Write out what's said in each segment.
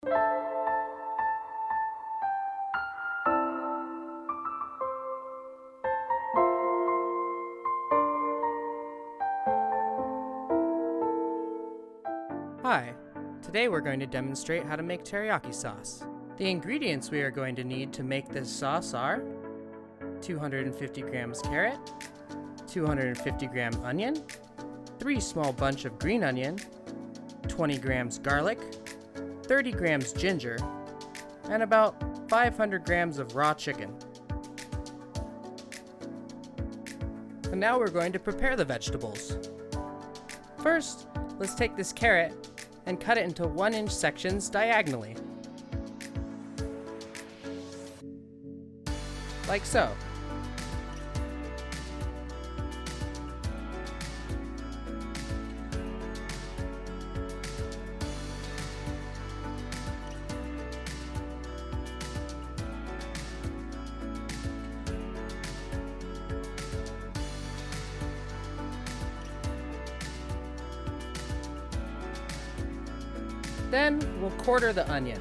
Hi, today we're going to demonstrate how to make teriyaki sauce. The ingredients we are going to need to make this sauce are 250 grams carrot, 250 gram onion, 3 small bunch of green onion, 20 grams garlic, 30 grams ginger, and about 500 grams of raw chicken. And now we're going to prepare the vegetables. First, let's take this carrot and cut it into 1-inch sections diagonally. Like so. Then we'll quarter the onion.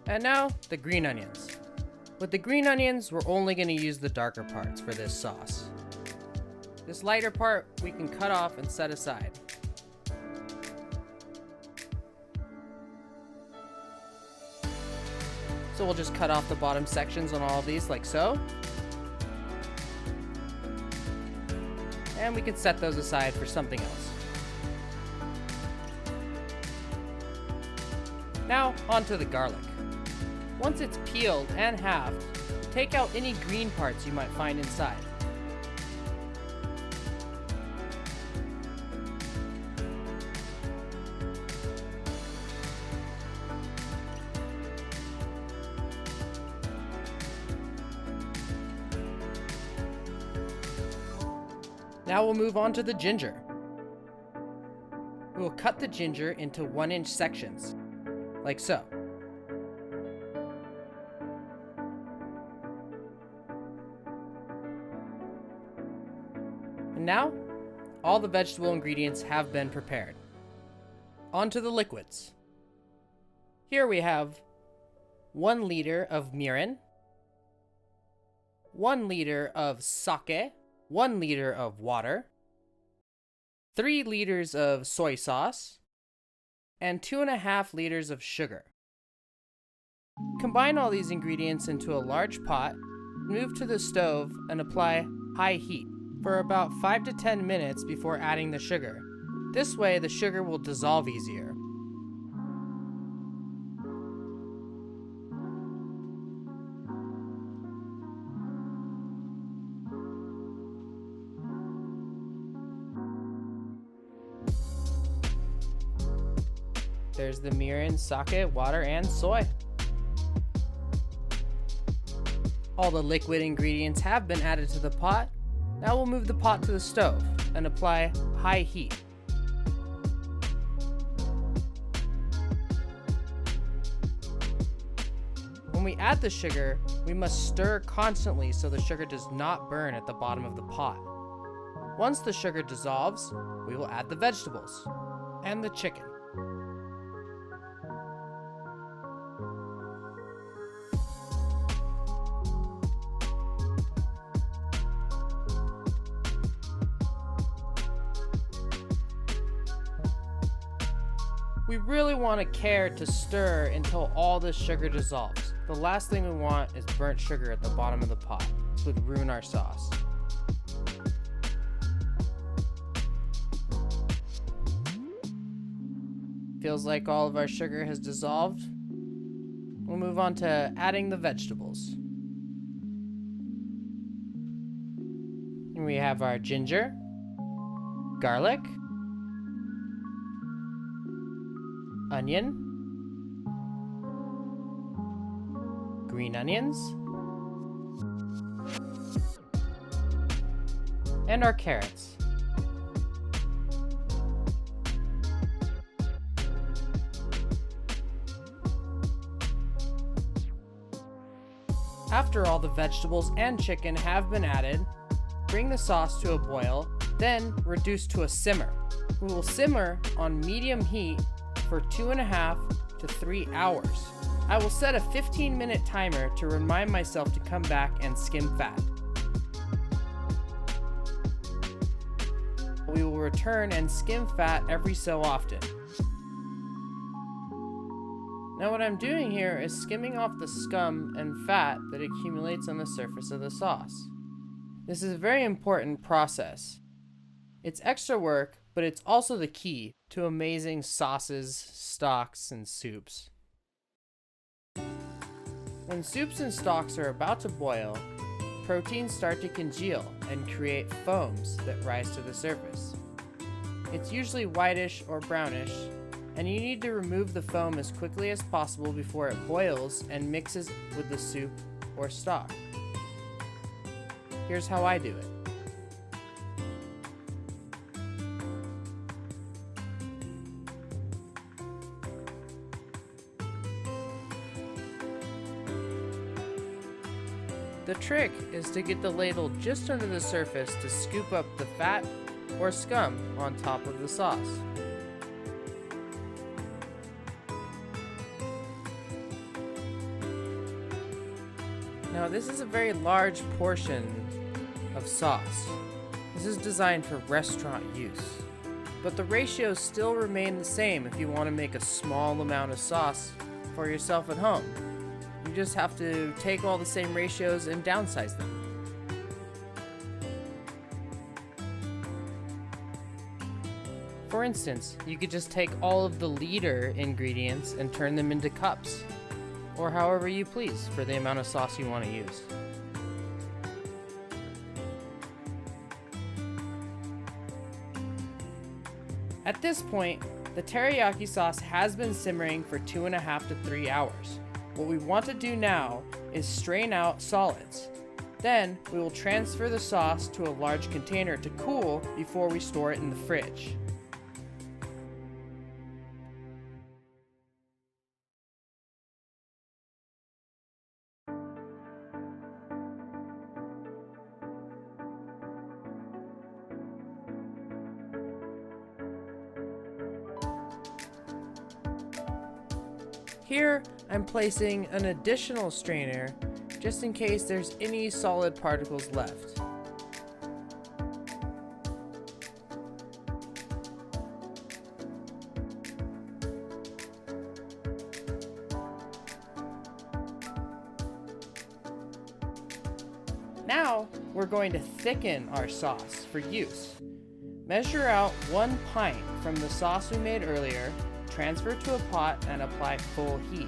And now, the green onions. With the green onions, we're only going to use the darker parts for this sauce. This lighter part we can cut off and set aside. So we'll just cut off the bottom sections on all of these like so. And we can set those aside for something else. Now, onto the garlic. Once it's peeled and halved, take out any green parts you might find inside. Now we'll move on to the ginger. We will cut the ginger into 1-inch sections, like so. And now, all the vegetable ingredients have been prepared. On to the liquids. Here we have 1 liter of mirin, 1 liter of sake, 1 liter of water, 3 liters of soy sauce, and 2.5 liters of sugar. Combine all these ingredients into a large pot, move to the stove, and apply high heat for about 5 to 10 minutes before adding the sugar. This way, the sugar will dissolve easier. There's the mirin, sake, water, and soy. All the liquid ingredients have been added to the pot. Now we'll move the pot to the stove and apply high heat. When we add the sugar, we must stir constantly so the sugar does not burn at the bottom of the pot. Once the sugar dissolves, we will add the vegetables and the chicken. We really want to care to stir until all the sugar dissolves. The last thing we want is burnt sugar at the bottom of the pot. This would ruin our sauce. Feels like all of our sugar has dissolved. We'll move on to adding the vegetables. And we have our ginger, garlic, onion, green onions, and our carrots. After all the vegetables and chicken have been added, bring the sauce to a boil, then reduce to a simmer. We will simmer on medium heat for 2.5 to 3 hours. I will set a 15-minute timer to remind myself to come back and skim fat. We will return and skim fat every so often. Now what I'm doing here is skimming off the scum and fat that accumulates on the surface of the sauce. This is a very important process. It's extra work, but it's also the key to amazing sauces, stocks, and soups. When soups and stocks are about to boil, proteins start to congeal and create foams that rise to the surface. It's usually whitish or brownish, and you need to remove the foam as quickly as possible before it boils and mixes with the soup or stock. Here's how I do it. The trick is to get the ladle just under the surface to scoop up the fat or scum on top of the sauce. Now this is a very large portion of sauce. This is designed for restaurant use, but the ratios still remain the same if you want to make a small amount of sauce for yourself at home. You just have to take all the same ratios and downsize them. For instance, you could just take all of the liter ingredients and turn them into cups, or however you please for the amount of sauce you want to use. At this point, the teriyaki sauce has been simmering for 2.5 to 3 hours. What we want to do now is strain out solids. Then we will transfer the sauce to a large container to cool before we store it in the fridge. Here, I'm placing an additional strainer just in case there's any solid particles left. Now, we're going to thicken our sauce for use. Measure out 1 pint from the sauce we made earlier, transfer to a pot, and apply full heat.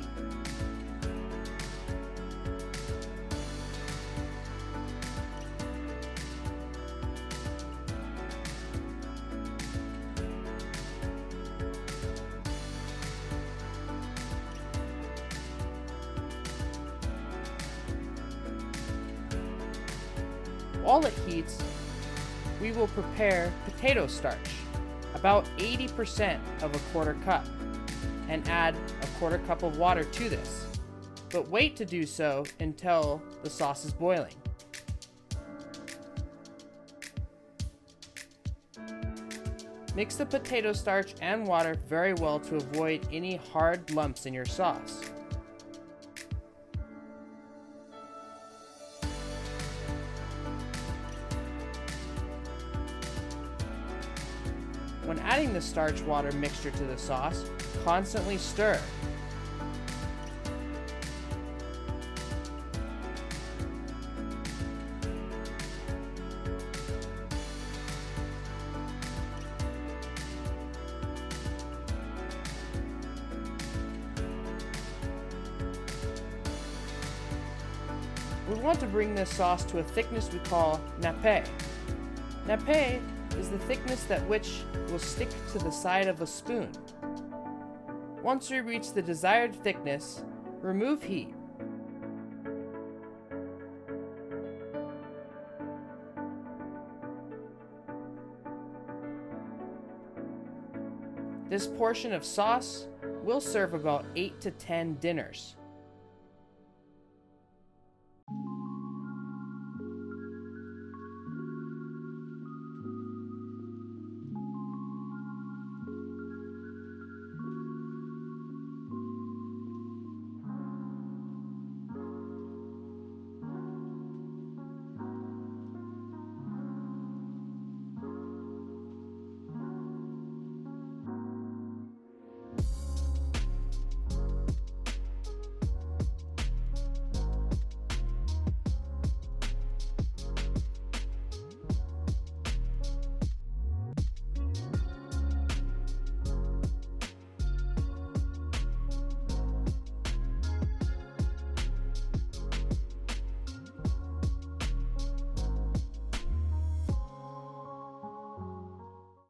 While it heats, we will prepare potato starch, about 80% of a 1/4 cup, and add a 1/4 cup of water to this, but wait to do so until the sauce is boiling. Mix the potato starch and water very well to avoid any hard lumps in your sauce. When adding the starch water mixture to the sauce, constantly stir. We want to bring this sauce to a thickness we call nappe. Nappe is the thickness that which will stick to the side of a spoon. Once we reach the desired thickness, remove heat. This portion of sauce will serve about 8 to 10 dinners.